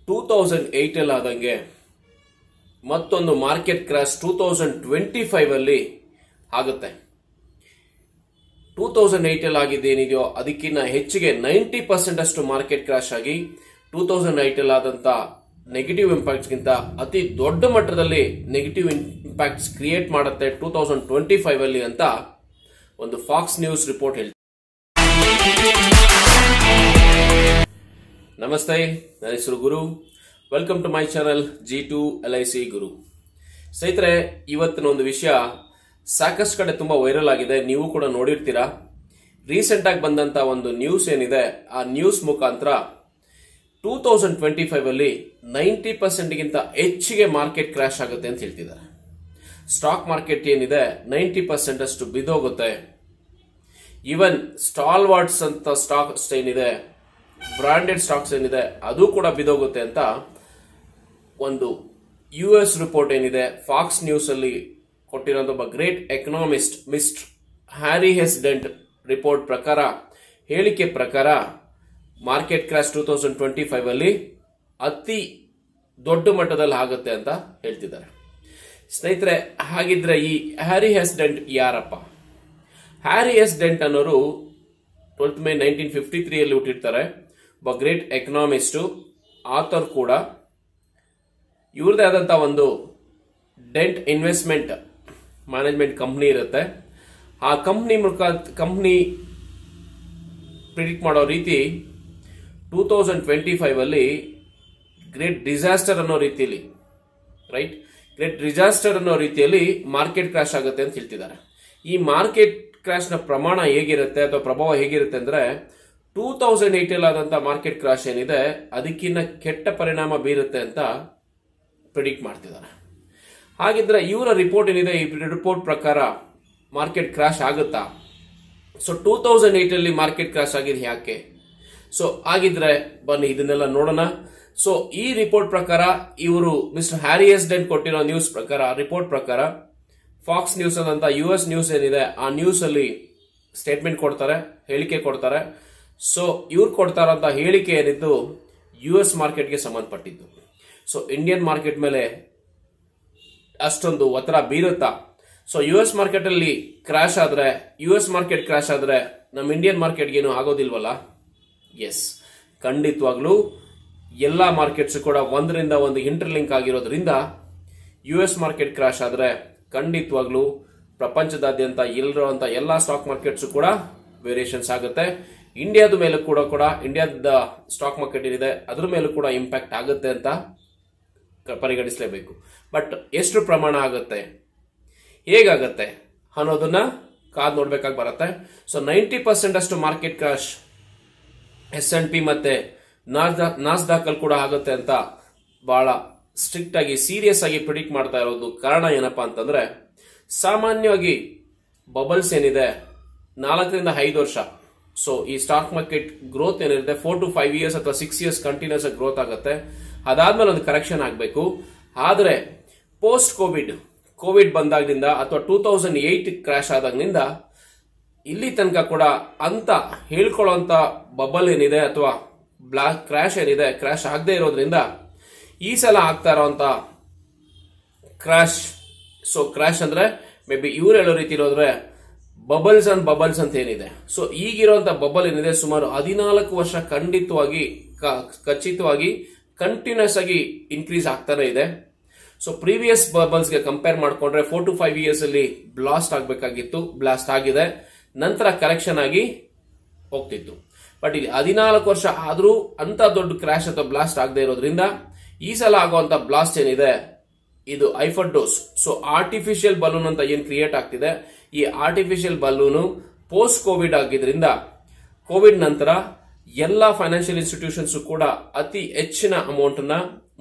2008 ಅಲ್ಲಿ ಆದಂಗೆ ಮತ್ತೊಂದು ಮಾರ್ಕೆಟ್ ಕ್ರಾಶ್ 2025 ಅಲ್ಲಿ ಆಗುತ್ತೆ. 2008 ಅಲ್ಲಿ ಆಗಿದ್ದೇನಿದೆಯೋ ಅದಕ್ಕಿಂತ ಹೆಚ್ಚಿಗೆ 90% ಅಷ್ಟು ಮಾರ್ಕೆಟ್ ಕ್ರಾಶ್ ಆಗಿ 2008 ಅಲ್ಲಿ ಆದಂತ ನೆಗೆಟಿವ್ ಇಂಪ್ಯಾಕ್ಟ್ಸ್ ಗಿಂತ ಅತಿ ದೊಡ್ಡ ಮಟ್ಟದಲ್ಲಿ ನೆಗೆಟಿವ್ ಇಂಪ್ಯಾಕ್ಟ್ಸ್ ಕ್ರಿಯೇಟ್ ಮಾಡುತ್ತೆ 2025 ಅಲ್ಲಿ ಅಂತ ಒಂದು ಫಾಕ್ಸ್ ನ್ಯೂಸ್ ರಿಪೋರ್ಟ್ ಹೇಳ್ತಾರೆ. ನಮಸ್ತೆ, ನನ್ನ ಹೆಸರು Guru. Welcome to my channel G2 LIC Guru. ಸ್ನೇಹಿತರೆ, ಇವತ್ತಿನ ಒಂದು ವಿಷಯ ಸಾಕಷ್ಟು ಕಡೆ ತುಂಬಾ ವೈರಲ್ ಆಗಿದೆ, ನೀವು ಕೂಡ ನೋಡಿರ್ತೀರಾ. ರೀಸೆಂಟ್ ಆಗಿ ಬಂದಂತ ಒಂದು ನ್ಯೂಸ್ ಏನಿದೆ, ಆ ನ್ಯೂಸ್ ಮುಖಾಂತರ 2025 ಅಲ್ಲಿ 90% ಗಿಂತ ಹೆಚ್ಚಿಗೆ ಮಾರ್ಕೆಟ್ ಕ್ರಾಶ್ ಆಗುತ್ತೆ ಅಂತ ಹೇಳ್ತಿದ್ದಾರೆ. ಸ್ಟಾಕ್ ಮಾರ್ಕೆಟ್ ಏನಿದೆ 90% ಅಷ್ಟು ಬಿದ್ದೋಗುತ್ತೆ. ಈವನ್ ಸ್ಟಾಲ್ವಾರ್ಡ್ಸ್ ಅಂತ ಸ್ಟಾಕ್ಸ್ ಏನಿದೆ, ಬ್ರಾಂಡೆಡ್ ಸ್ಟಾಕ್ಸ್ ಏನಿದೆ, ಅದು ಕೂಡ ಬಿದ್ದೋಗುತ್ತೆ ಅಂತ ಒಂದು US ರಿಪೋರ್ಟ್ ಏನಿದೆ ಫಾಕ್ಸ್ ನ್ಯೂಸ್ ಅಲ್ಲಿ ಕೊಟ್ಟಿರೋಂಥ ಒಬ್ಬ great economist mister Harry S Dent report ಪ್ರಕಾರ, ಹೇಳಿಕೆ ಪ್ರಕಾರ ಮಾರ್ಕೆಟ್ ಕ್ರಾಶ್ 2025 ಅಲ್ಲಿ ಅತಿ ದೊಡ್ಡ ಮಟ್ಟದಲ್ಲಿ ಆಗುತ್ತೆ ಅಂತ ಹೇಳ್ತಿದ್ದಾರೆ. ಸ್ನೇಹಿತರೆ, ಹಾಗಿದ್ರೆ ಈ ಹ್ಯಾರಿ ಎಸ್ ಡೆಂಟ್ ಯಾರಪ್ಪ? ಹ್ಯಾರಿ ಎಸ್ ಡೆಂಟ್ ಅನ್ನೋರು 12 ಮೇ 1953 ಅಲ್ಲಿ ಹುಟ್ಟಿರ್ತಾರೆ. ಒಬ್ಬ ಗ್ರೇಟ್ ಎಕನಾಮಿಸ್ಟ್, ಆಥರ್ ಕೂಡ. ಇವ್ರದೇ ಆದಂತ ಒಂದು ಡೆಂಟ್ ಇನ್ವೆಸ್ಟ್ಮೆಂಟ್ ಮ್ಯಾನೇಜ್ಮೆಂಟ್ ಕಂಪ್ನಿ ಇರುತ್ತೆ. ಆ ಕಂಪ್ನಿ ಪ್ರಿಡಿಕ್ಟ್ ಮಾಡೋ ರೀತಿ 2025 ಅಲ್ಲಿ ಗ್ರೇಟ್ ಡಿಸಾಸ್ಟರ್ ಅನ್ನೋ ರೀತಿಯಲ್ಲಿ, ರೈಟ್, ಗ್ರೇಟ್ ಡಿಸಾಸ್ಟರ್ ಅನ್ನೋ ರೀತಿಯಲ್ಲಿ ಮಾರ್ಕೆಟ್ ಕ್ರಾಶ್ ಆಗುತ್ತೆ ಅಂತ ಹೇಳ್ತಿದ್ದಾರೆ. ಈ ಮಾರ್ಕೆಟ್ ಕ್ರಾಶ್ ನ ಪ್ರಮಾಣ ಹೇಗಿರುತ್ತೆ ಅಥವಾ ಪ್ರಭಾವ ಹೇಗಿರುತ್ತೆ ಅಂದ್ರೆ 2008 ಅಲ್ಲಿ ಆದಂತ ಮಾರ್ಕೆಟ್ ಕ್ರಾಶ್ ಏನಿದೆ ಅದಕ್ಕಿಂತ ಕೆಟ್ಟ ಪರಿಣಾಮ ಬೀರುತ್ತೆ ಅಂತ ಪ್ರಿಡಿಕ್ಟ್ ಮಾಡ್ತಿದ್ದಾರೆ. ಹಾಗಿದ್ರೆ ಇವರ ರಿಪೋರ್ಟ್ ಏನಿದೆ, ಈ ರಿಪೋರ್ಟ್ ಪ್ರಕಾರ ಮಾರ್ಕೆಟ್ ಕ್ರಾಶ್ ಆಗುತ್ತಾ? ಸೊ 2008 ಅಲ್ಲಿ ಮಾರ್ಕೆಟ್ ಕ್ರಾಶ್ ಆಗಿದೆ ಯಾಕೆ? ಸೊ ಆಗಿದ್ರೆ ಬನ್ನಿ ಇದನ್ನೆಲ್ಲ ನೋಡೋಣ. ಸೊ ಈ ರಿಪೋರ್ಟ್ ಪ್ರಕಾರ ಇವರು ಮಿಸ್ಟರ್ ಹ್ಯಾರಿ ಎಸ್ ಡೆಂಟ್ ಕೊಟ್ಟಿರೋ ನ್ಯೂಸ್ ಪ್ರಕಾರ, ರಿಪೋರ್ಟ್ ಪ್ರಕಾರ, ಫಾಕ್ಸ್ ನ್ಯೂಸ್ ಅಂತ US ನ್ಯೂಸ್ ಏನಿದೆ ಆ ನ್ಯೂಸ್ ಅಲ್ಲಿ ಸ್ಟೇಟ್ಮೆಂಟ್ ಕೊಡ್ತಾರೆ, ಹೇಳಿಕೆ ಕೊಡ್ತಾರೆ. ಸೊ ಇವ್ರು ಕೊಡ್ತಾರಂತ ಹೇಳಿಕೆ ಏನಿದ್ದು US ಮಾರ್ಕೆಟ್ಗೆ ಸಂಬಂಧಪಟ್ಟಿದ್ದು. ಸೊ ಇಂಡಿಯನ್ ಮಾರ್ಕೆಟ್ ಮೇಲೆ ಅಷ್ಟೊಂದು ಒತ್ತಡ ಬೀರುತ್ತಾ? ಸೊ US ಮಾರ್ಕೆಟ್ ಅಲ್ಲಿ ಕ್ರಾಶ್ ಆದ್ರೆ, US ಮಾರ್ಕೆಟ್ ಕ್ರಾಶ್ ಆದ್ರೆ ನಮ್ಮ ಇಂಡಿಯನ್ ಮಾರ್ಕೆಟ್ಗೇನು ಆಗೋದಿಲ್ವಲ್ಲ? ಎಸ್, ಖಂಡಿತವಾಗ್ಲೂ ಎಲ್ಲಾ ಮಾರ್ಕೆಟ್ಸ್ ಕೂಡ ಒಂದರಿಂದ ಒಂದು ಇಂಟರ್ಲಿಂಕ್ ಆಗಿರೋದ್ರಿಂದ US ಮಾರ್ಕೆಟ್ ಕ್ರಾಶ್ ಆದ್ರೆ ಖಂಡಿತವಾಗ್ಲೂ ಪ್ರಪಂಚದಾದ್ಯಂತ ಇಲ್ಲಿರುವಂತ ಎಲ್ಲಾ ಸ್ಟಾಕ್ ಮಾರ್ಕೆಟ್ಸ್ ಕೂಡ ವೇರಿಯೇಷನ್ಸ್ ಆಗುತ್ತೆ. ಇಂಡಿಯಾದ ಮೇಲೂ ಕೂಡ ಇಂಡಿಯಾದ ಸ್ಟಾಕ್ ಮಾರ್ಕೆಟ್ ಏನಿದೆ ಅದ್ರ ಮೇಲೂ ಕೂಡ ಇಂಪ್ಯಾಕ್ಟ್ ಆಗುತ್ತೆ ಅಂತ ಪರಿಗಣಿಸಲೇಬೇಕು. ಬಟ್ ಎಷ್ಟು ಪ್ರಮಾಣ ಆಗುತ್ತೆ, ಹೇಗಾಗತ್ತೆ ಅನ್ನೋದನ್ನ ಕಾದ್ ನೋಡ್ಬೇಕಾಗಿ ಬರುತ್ತೆ. ಸೊ 90% ಅಷ್ಟು ಮಾರ್ಕೆಟ್ ಕ್ರಾಶ್ S&P ಮತ್ತೆ ನಾಸ್ಡಾಕ್ ಅಲ್ಲಿ ಕೂಡ ಆಗುತ್ತೆ ಅಂತ ಬಹಳ ಸ್ಟ್ರಿಕ್ಟ್ ಆಗಿ, ಸೀರಿಯಸ್ ಆಗಿ ಪ್ರಿಡಿಕ್ಟ್ ಮಾಡ್ತಾ ಇರೋದು. ಕಾರಣ ಏನಪ್ಪಾ ಅಂತಂದ್ರೆ, ಸಾಮಾನ್ಯವಾಗಿ ಬಬಲ್ಸ್ ಏನಿದೆ 4 ರಿಂದ 5 ವರ್ಷ. ಸೊ ಈ ಸ್ಟಾಕ್ ಮಾರ್ಕೆಟ್ ಗ್ರೋತ್ ಏನಿರುತ್ತೆ 4 to 5 ಇಯರ್ಸ್ ಅಥವಾ 6 ಇಯರ್ಸ್ ಕಂಟಿನ್ಯೂಸ್ ಆಗಿ ಗ್ರೋತ್ ಆಗುತ್ತೆ. ಅದಾದ್ಮೇಲೆ ಒಂದು ಕರೆಕ್ಷನ್ ಆಗಬೇಕು. ಆದ್ರೆ ಪೋಸ್ಟ್ ಕೋವಿಡ್ ಬಂದಾಗಿನಿಂದ ಅಥವಾ 2008 ಕ್ರಾಶ್ ಆದಾಗಿನಿಂದ ಇಲ್ಲಿ ತನಕ ಕೂಡ ಅಂತ ಹೇಳ್ಕೊಳ್ಳೋಂತ ಬಬಲ್ ಏನಿದೆ ಅಥವಾ ಬ್ಲಾಕ್ ಕ್ರಾಶ್ ಏನಿದೆ, ಕ್ರಾಶ್ ಆಗದೆ ಇರೋದ್ರಿಂದ ಈ ಸಲ ಆಗ್ತಾ ಇರೋಂತ ಕ್ರಾಶ್, ಸೊ ಕ್ರಾಶ್ ಅಂದ್ರೆ ಮೇ ಬಿ ಇವ್ರು ಹೇಳೋ ರೀತಿ ಇರೋದ್ರೆ ಬಬಲ್ಸ್ ಅಂತ ಏನಿದೆ, ಸೊ ಈಗಿರುವಂತ ಬಬಲ್ ಏನಿದೆ ಸುಮಾರು 14 ವರ್ಷ ಖಚಿತವಾಗಿ ಕಂಟಿನ್ಯೂಸ್ ಆಗಿ ಇನ್ಕ್ರೀಸ್ ಆಗ್ತಾನೆ ಇದೆ. ಸೊ ಪ್ರೀವಿಯಸ್ ಬಬಲ್ಸ್ ಗೆ ಕಂಪೇರ್ ಮಾಡ್ಕೊಂಡ್ರೆ 4 to 5 ಇಯರ್ಸ್ ಅಲ್ಲಿ ಬ್ಲಾಸ್ಟ್ ಆಗಬೇಕಾಗಿತ್ತು, ಬ್ಲಾಸ್ಟ್ ಆಗಿದೆ, ನಂತರ ಕರೆಕ್ಷನ್ ಆಗಿ ಹೋಗ್ತಿತ್ತು. ಬಟ್ ಇಲ್ಲಿ 14 ವರ್ಷ ಆದ್ರೂ ಅಂತ ದೊಡ್ಡ ಕ್ರಾಶ್ ಅಥವಾ ಬ್ಲಾಸ್ಟ್ ಆಗದೆ ಇರೋದ್ರಿಂದ ಈ ಸಲ ಆಗುವಂತ ಬ್ಲಾಸ್ಟ್ ಏನಿದೆ ಇದು ಐಫರ್ಡೋಸ್, ಸೊ ಆರ್ಟಿಫಿಷಿಯಲ್ ಬಲೂನ್ ಅಂತ ಏನ್ ಕ್ರಿಯೇಟ್ ಆಗ್ತಿದೆ, ಈ ಆರ್ಟಿಫಿಷಿಯಲ್ ಬಲೂನು ಪೋಸ್ಟ್ ಕೋವಿಡ್ ಆಗಿದ್ರಿಂದ ಕೋವಿಡ್ ನಂತರ ಎಲ್ಲಾ ಫೈನಾನ್ಷಿಯಲ್ ಇನ್ಸ್ಟಿಟ್ಯೂಷನ್ಸ್ ಕೂಡ ಅತಿ ಹೆಚ್ಚಿನ ಅಮೌಂಟ್ ನ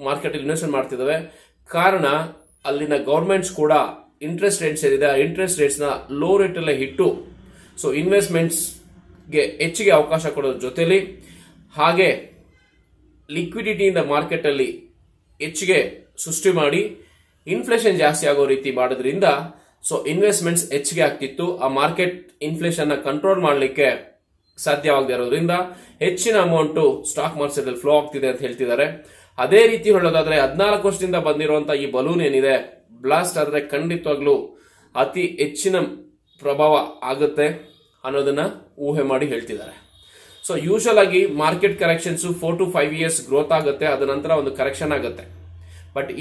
ಮಾರ್ಕೆಟ್ ಇನ್ವೆಸ್ಟ್ ಮಾಡ್ತಿದ್ದಾವೆ. ಕಾರಣ ಅಲ್ಲಿನ ಗವರ್ಮೆಂಟ್ಸ್ ಕೂಡ ಇಂಟ್ರೆಸ್ಟ್ ರೇಟ್ಸ್ ಏನಿದೆ ಆ ಇಂಟ್ರೆಸ್ಟ್ ರೇಟ್ಸ್ ನ ಲೋ ರೇಟ್ ಅಲ್ಲೇ ಇಟ್ಟು, ಸೊ ಇನ್ವೆಸ್ಟ್ಮೆಂಟ್ಸ್ ಗೆ ಹೆಚ್ಚಿಗೆ ಅವಕಾಶ ಕೊಡೋದ್ರ ಜೊತೆಲಿ ಹಾಗೆ ಲಿಕ್ವಿಡಿಟಿಯಿಂದ ಮಾರ್ಕೆಟ್ ಅಲ್ಲಿ ಹೆಚ್ಚಿಗೆ ಸೃಷ್ಟಿ ಮಾಡಿ ಇನ್ಫ್ಲೇಷನ್ ಜಾಸ್ತಿ ಆಗೋ ರೀತಿ ಮಾಡೋದ್ರಿಂದ ಸೊ ಇನ್ವೆಸ್ಟ್ಮೆಂಟ್ಸ್ ಹೆಚ್ಚಿಗೆ ಆಗ್ತಿತ್ತು. ಆ ಮಾರ್ಕೆಟ್ ಇನ್ಫ್ಲೇಷನ್ ನ ಕಂಟ್ರೋಲ್ ಮಾಡಲಿಕ್ಕೆ ಸಾಧ್ಯವಾಗದೇ ಇರೋದ್ರಿಂದ ಹೆಚ್ಚಿನ ಅಮೌಂಟ್ ಸ್ಟಾಕ್ ಮಾರ್ಕೆಟ್ ಅಲ್ಲಿ ಫ್ಲೋ ಆಗ್ತಿದೆ ಅಂತ ಹೇಳ್ತಿದ್ದಾರೆ. ಅದೇ ರೀತಿ ಹೇಳೋದಾದ್ರೆ 14 ವರ್ಷದಿಂದ ಬಂದಿರುವಂತಹ ಈ ಬಲೂನ್ ಏನಿದೆ ಬ್ಲಾಸ್ಟ್ ಆದ್ರೆ ಖಂಡಿತವಾಗ್ಲೂ ಅತಿ ಹೆಚ್ಚಿನ ಪ್ರಭಾವ ಆಗುತ್ತೆ ಅನ್ನೋದನ್ನ ಊಹೆ ಮಾಡಿ ಹೇಳ್ತಿದ್ದಾರೆ. ಸೊ ಯೂಶುವಲ್ ಆಗಿ market corrections 4 to 5 years growth ಆಗುತ್ತೆ, ಅದ ನಂತರ ಒಂದು ಕರೆಕ್ಷನ್ ಆಗುತ್ತೆ. ಬಟ್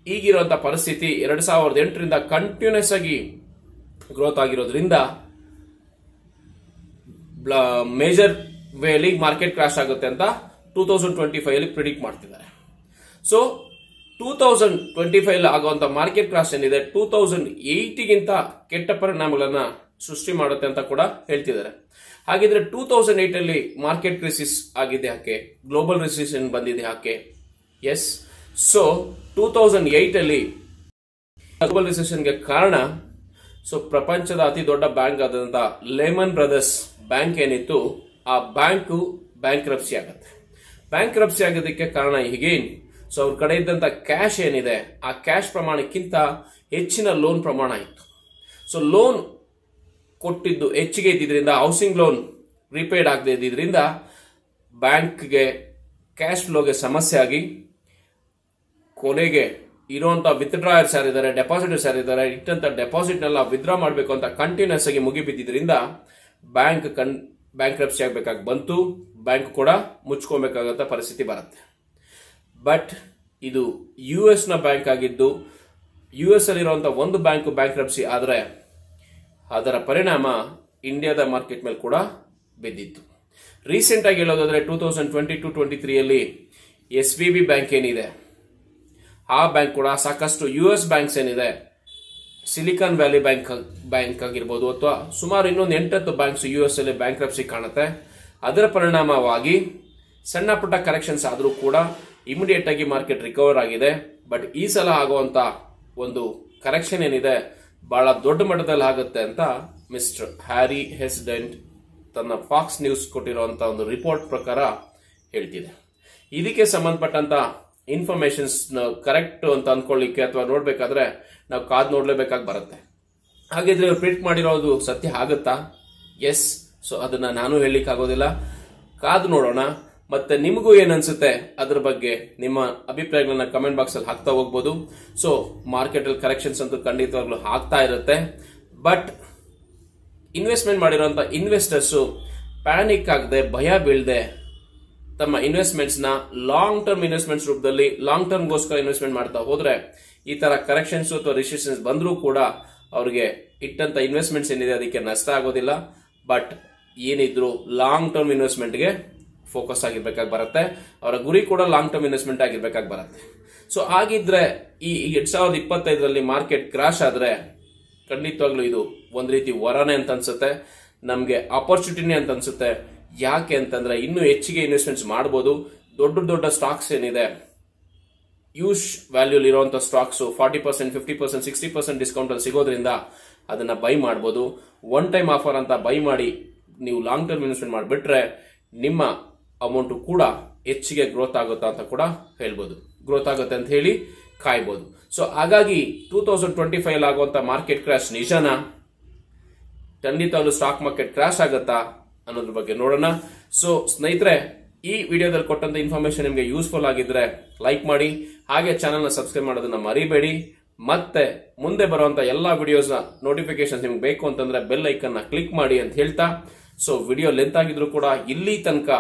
ಈಗಿರುವಂತಹ ಪರಿಸ್ಥಿತಿ 2008ರಿಂದ ಕಂಟಿನ್ಯೂಸ್ ಆಗಿ ಗ್ರೋತ್ ಆಗಿರೋದ್ರಿಂದ ಮೇಜರ್ ವೇಲಿ ಮಾರ್ಕೆಟ್ ಕ್ರಾಶ್ ಆಗುತ್ತೆ ಅಂತ 2025 ಅಲ್ಲಿ ಪ್ರಿಡಿಕ್ಟ್ ಮಾಡ್ತಿದ್ದಾರೆ. ಸೊ 2025 ಆಗುವಂತ ಮಾರ್ಕೆಟ್ ಕ್ರಾಶ್ ಏನಿದೆ 2008ಗಿಂತ ಕೆಟ್ಟ ಪರಿಣಾಮಗಳನ್ನ ಸೃಷ್ಟಿ ಮಾಡುತ್ತೆ ಅಂತ ಕೂಡ ಹೇಳ್ತಿದ್ದಾರೆ. ಹಾಗಿದ್ರೆ 2008 ಅಲ್ಲಿ ಮಾರ್ಕೆಟ್ ಕ್ರೈಸಿಸ್ ಆಗಿದೆ ಯಾಕೆ, ಗ್ಲೋಬಲ್ ರಿಸೆಷನ್ ಬಂದಿದೆ ಯಾಕೆ? ಎಸ್, ಸೊ 2008 ಅಲ್ಲಿ ಗ್ಲೋಬಲ್ ರಿಸೆಷನ್ಗೆ ಕಾರಣ ಪ್ರಪಂಚದ ಅತಿ ದೊಡ್ಡ ಬ್ಯಾಂಕ್ ಆದಂತ ಲೇಮನ್ ಬ್ರದರ್ಸ್ ಬ್ಯಾಂಕ್ ಏನಿತ್ತು ಆ ಬ್ಯಾಂಕ್ ಬ್ಯಾಂಕ್ರಪ್ಸಿ ಆಗುತ್ತೆ. ಬ್ಯಾಂಕ್ರಪ್ಸಿ ಆಗೋದಕ್ಕೆ ಕಾರಣ ಹೀಗೇನು, ಅವ್ರ ಕಡೆ ಇದ್ದಂತ ಕ್ಯಾಶ್ ಏನಿದೆ ಆ ಕ್ಯಾಶ್ ಪ್ರಮಾಣಕ್ಕಿಂತ ಹೆಚ್ಚಿನ ಲೋನ್ ಪ್ರಮಾಣ ಇತ್ತು. ಸೊ ಲೋನ್ ಕೊಟ್ಟಿದ್ದು ಹೆಚ್ಚಿಗೆ ಇದ್ದಿದ್ರಿಂದ, ಹೌಸಿಂಗ್ ಲೋನ್ ರೀಪೇಡ್ ಆಗದೆ ಇದ್ದಿದ್ರಿಂದ ಬ್ಯಾಂಕ್ಗೆ ಕ್ಯಾಶ್ ಫ್ಲೋಗೆ ಸಮಸ್ಯೆ ಆಗಿ ಕೊನೆಗೆ ಇರುವಂತ ವಿತ್ಡ್ರಾಯರ್ಸ್ ಯಾರಿದ್ದಾರೆ, ಡೆಪಾಸಿಟರ್ಸ್ ಯಾರಿದ್ದಾರೆ, ಇಟ್ಟಂತ ಡೆಪಾಸಿಟ್ನೆಲ್ಲ ವಿತ್ಡ್ರಾ ಮಾಡಬೇಕು ಅಂತ ಕಂಟಿನ್ಯೂಸ್ ಆಗಿ ಮುಗಿಬಿದ್ದಿದ್ರಿಂದ ಬ್ಯಾಂಕ್ರಪ್ಸಿ ಆಗಬೇಕಾಗಿ ಬಂತು. ಬ್ಯಾಂಕ್ ಕೂಡ ಮುಚ್ಕೊಬೇಕಾಗಂತ ಪರಿಸ್ಥಿತಿ ಬರುತ್ತೆ. ಬಟ್ ಇದು US ನ ಬ್ಯಾಂಕ್ ಆಗಿದ್ದು US ಅಲ್ಲಿರುವಂತಹ ಒಂದು ಬ್ಯಾಂಕ್ ಬ್ಯಾಂಕ್ರಪ್ಸಿ ಆದ್ರೆ ಅದರ ಪರಿಣಾಮ ಇಂಡಿಯಾದ ಮಾರ್ಕೆಟ್ ಮೇಲೆ ಕೂಡ ಬಿದ್ದಿತ್ತು. ರೀಸೆಂಟ್ ಆಗಿ ಹೇಳೋದಾದ್ರೆ 2022-23 ಅಲ್ಲಿ SVB ಬ್ಯಾಂಕ್ ಏನಿದೆ ಆ ಬ್ಯಾಂಕ್ ಕೂಡ ಸಾಕಷ್ಟು US ಬ್ಯಾಂಕ್ಸ್ ಏನಿದೆ, ಸಿಲಿಕಾನ್ ವ್ಯಾಲಿ ಬ್ಯಾಂಕ್ ಆಗಿರ್ಬೋದು ಅಥವಾ ಸುಮಾರು ಇನ್ನೊಂದು 8 ಬ್ಯಾಂಕ್ಸ್ US ಅಲ್ಲಿ ಬ್ಯಾಂಕ್ರಪ್ಸಿ ಕಾಣುತ್ತೆ. ಅದರ ಪರಿಣಾಮವಾಗಿ ಸಣ್ಣ ಪುಟ್ಟ ಕರೆಕ್ಷನ್ಸ್ ಆದರೂ ಕೂಡ ಇಮಿಡಿಯೇಟ್ ಆಗಿ ಮಾರ್ಕೆಟ್ ರಿಕವರ್ ಆಗಿದೆ. ಬಟ್ ಈ ಸಲ ಆಗುವಂತ ಒಂದು ಕರೆಕ್ಷನ್ ಏನಿದೆ ಬಹಳ ದೊಡ್ಡ ಮಟ್ಟದಲ್ಲಿ ಆಗುತ್ತೆ ಅಂತ ಮಿಸ್ಟರ್ ಹ್ಯಾರಿ ಹೆಸ್ಡೆಂಟ್ ತನ್ನ ಫಾಕ್ಸ್ ನ್ಯೂಸ್ ಕೊಟ್ಟಿರುವಂತಹ ಒಂದು ರಿಪೋರ್ಟ್ ಪ್ರಕಾರ ಹೇಳ್ತಿದೆ. ಇದಕ್ಕೆ ಸಂಬಂಧಪಟ್ಟಂತ ಇನ್ಫಾರ್ಮೇಶನ್ಸ್ ಕರೆಕ್ಟ್ ಅಂತ ಅನ್ಕೊಳ್ಳಿಕ್ಕೆ ಅಥವಾ ನೋಡ್ಬೇಕಾದ್ರೆ ನಾವು ಕಾದ್ ನೋಡ್ಲೇಬೇಕಾಗಿ ಬರುತ್ತೆ. ಹಾಗಿದ್ರೆ ಇವ್ರು ಪ್ರಿಂಟ್ ಮಾಡಿರೋದು ಸತ್ಯ ಆಗುತ್ತಾ? ಎಸ್. ಸೊ ಅದನ್ನ ನಾನು ಹೇಳಲಿಕ್ಕೆ ಆಗೋದಿಲ್ಲ, ಕಾದು ನೋಡೋಣ. ಮತ್ತೆ ನಿಮಗೂ ಏನ್ ಅನ್ಸುತ್ತೆ ಅದ್ರ ಬಗ್ಗೆ ನಿಮ್ಮ ಅಭಿಪ್ರಾಯಗಳನ್ನ ಕಮೆಂಟ್ ಬಾಕ್ಸ್ ಅಲ್ಲಿ ಹಾಕ್ತಾ ಹೋಗ್ಬೋದು. ಸೊ ಮಾರ್ಕೆಟ್ ಅಲ್ಲಿ ಕರೆಕ್ಷನ್ಸ್ ಅಂತೂ ಖಂಡಿತವಾಗ್ಲೂ ಆಗ್ತಾ ಇರುತ್ತೆ. ಬಟ್ ಇನ್ವೆಸ್ಟ್ಮೆಂಟ್ ಮಾಡಿರುವಂತ ಇನ್ವೆಸ್ಟರ್ಸ್ ಪ್ಯಾನಿಕ್ ಆಗದೆ, ಭಯ ಬೀಳದೆ ತಮ್ಮ ಇನ್ವೆಸ್ಟ್ಮೆಂಟ್ಸ್ ನ ಲಾಂಗ್ ಟರ್ಮ್ ಇನ್ವೆಸ್ಟ್ಮೆಂಟ್ಸ್ ರೂಪದಲ್ಲಿ ಲಾಂಗ್ ಟರ್ಮ್ ಗೋಸ್ಕರ ಇನ್ವೆಸ್ಟ್ಮೆಂಟ್ ಮಾಡ್ತಾ ಹೋದ್ರೆ ಈ ತರ ಕರೆಕ್ಷನ್ಸ್ ಅಥವಾ ರಿಸೆಷನ್ಸ್ ಬಂದರೂ ಕೂಡ ಅವ್ರಿಗೆ ಇಟ್ಟಂತ ಇನ್ವೆಸ್ಟ್ಮೆಂಟ್ಸ್ ಏನಿದೆ ಅದಕ್ಕೆ ನಷ್ಟ ಆಗೋದಿಲ್ಲ. ಬಟ್ ಏನಿದ್ರು ಲಾಂಗ್ ಟರ್ಮ್ ಇನ್ವೆಸ್ಟ್ಮೆಂಟ್ಗೆ ಫೋಕಸ್ ಆಗಿರ್ಬೇಕಾಗಿ ಬರುತ್ತೆ. ಅವರ ಗುರಿ ಕೂಡ ಲಾಂಗ್ ಟರ್ಮ್ ಇನ್ವೆಸ್ಟ್ಮೆಂಟ್ ಆಗಿರ್ಬೇಕಾಗಿ ಬರುತ್ತೆ. ಸೊ ಆಗಿದ್ರೆ ಈ 2025ರಲ್ಲಿ ಮಾರ್ಕೆಟ್ ಕ್ರಾಶ್ ಆದ್ರೆ ಖಂಡಿತವಾಗ್ಲೂ ಇದು ಒಂದ್ ರೀತಿ ವರನೇ ಅಂತ ಅನ್ಸುತ್ತೆ, ನಮ್ಗೆ ಆಪರ್ಚುನಿಟಿನೇ ಅಂತ ಅನ್ಸುತ್ತೆ. ಯಾಕೆ ಅಂತಂದ್ರೆ ಇನ್ನೂ ಹೆಚ್ಚಿಗೆ ಇನ್ವೆಸ್ಟ್ಮೆಂಟ್ಸ್ ಮಾಡಬಹುದು. ದೊಡ್ಡ ಸ್ಟಾಕ್ಸ್ ಏನಿದೆ ಯೂಶ್ ವ್ಯಾಲ್ಯೂ ಇರುವಂತಹ ಸ್ಟಾಕ್ಸ್ 40%, 50%, 60% ಡಿಸ್ಕೌಂಟ್ ಅಲ್ಲಿ ಸಿಗೋದ್ರಿಂದ ಅದನ್ನ ಬೈ ಮಾಡಬಹುದು. ಒನ್ ಟೈಮ್ ಆಫರ್ ಅಂತ ಬೈ ಮಾಡಿ ನೀವು ಲಾಂಗ್ ಟರ್ಮ್ ಇನ್ವೆಸ್ಟ್ಮೆಂಟ್ ಮಾಡಿಬಿಟ್ರೆ ನಿಮ್ಮ ಅಮೌಂಟ್ ಕೂಡ ಹೆಚ್ಚಿಗೆ ಗ್ರೋತ್ ಆಗುತ್ತಾ ಅಂತ ಕೂಡ ಹೇಳ್ಬೋದು. ಗ್ರೋತ್ ಆಗುತ್ತೆ ಅಂತ ಹೇಳಿ ಕಾಯ್ಬೋದು. ಸೊ ಹಾಗಾಗಿ 2025 ಆಗುವಂತ ಮಾರ್ಕೆಟ್ ಕ್ರಾಶ್ ನಿಜನಾ? ಖಂಡಿತವಾಗ್ಲೂ ಸ್ಟಾಕ್ ಮಾರ್ಕೆಟ್ ಕ್ರಾಶ್ ಆಗುತ್ತಾ ಅನ್ನೋದ್ರ ಬಗ್ಗೆ ನೋಡೋಣ. ಸೊ ಸ್ನೇಹಿತರೆ, ಈ ವಿಡಿಯೋದಲ್ಲಿ ಕೊಟ್ಟಂತ ಇನ್ಫಾರ್ಮೇಶನ್ ನಿಮಗೆ ಯೂಸ್ಫುಲ್ ಆಗಿದ್ರೆ ಲೈಕ್ ಮಾಡಿ, ಹಾಗೆ ಚಾನೆಲ್ ನ ಸಬ್ಸ್ಕ್ರೈಬ್ ಮಾಡೋದನ್ನ ಮರಿಬೇಡಿ. ಮತ್ತೆ ಮುಂದೆ ಬರುವಂತ ಎಲ್ಲಾ ವಿಡಿಯೋಸ್ ನ ನೋಟಿಫಿಕೇಶನ್ ನಿಮ್ಗೆ ಬೇಕು ಅಂತಂದ್ರೆ ಬೆಲ್ ಐಕನ್ ನ ಕ್ಲಿಕ್ ಮಾಡಿ ಅಂತ ಹೇಳ್ತಾ, ಸೊ ವಿಡಿಯೋ ಲೆಂತ್ ಆಗಿದ್ರು ಕೂಡ ಇಲ್ಲಿ ತನಕ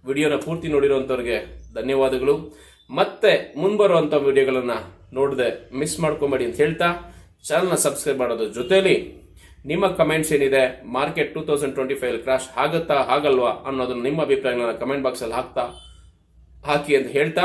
ವಿಡಿಯೋನ ಪೂರ್ತಿ ನೋಡಿರುವಂತವ್ರಿಗೆ ಧನ್ಯವಾದಗಳು. ಮತ್ತೆ ಮುಂಬರುವಂತ ವಿಡಿಯೋಗಳನ್ನ ನೋಡದೆ ಮಿಸ್ ಮಾಡ್ಕೊಂಬೇಡಿ ಅಂತ ಹೇಳ್ತಾ, ಚಾನೆಲ್ ನ ಸಬ್ಸ್ಕ್ರೈಬ್ ಮಾಡೋದ್ರ ಜೊತೆಲಿ ನಿಮ್ಮ ಕಮೆಂಟ್ಸ್ ಏನಿದೆ, ಮಾರ್ಕೆಟ್ 2025 ಕ್ರಾಶ್ ಆಗುತ್ತಾ ಆಗಲ್ವಾ ಅನ್ನೋದನ್ನ ನಿಮ್ಮ ಅಭಿಪ್ರಾಯಗಳನ್ನ ಕಮೆಂಟ್ ಬಾಕ್ಸ್ ಅಲ್ಲಿ ಹಾಕಿ ಅಂತ ಹೇಳ್ತಾ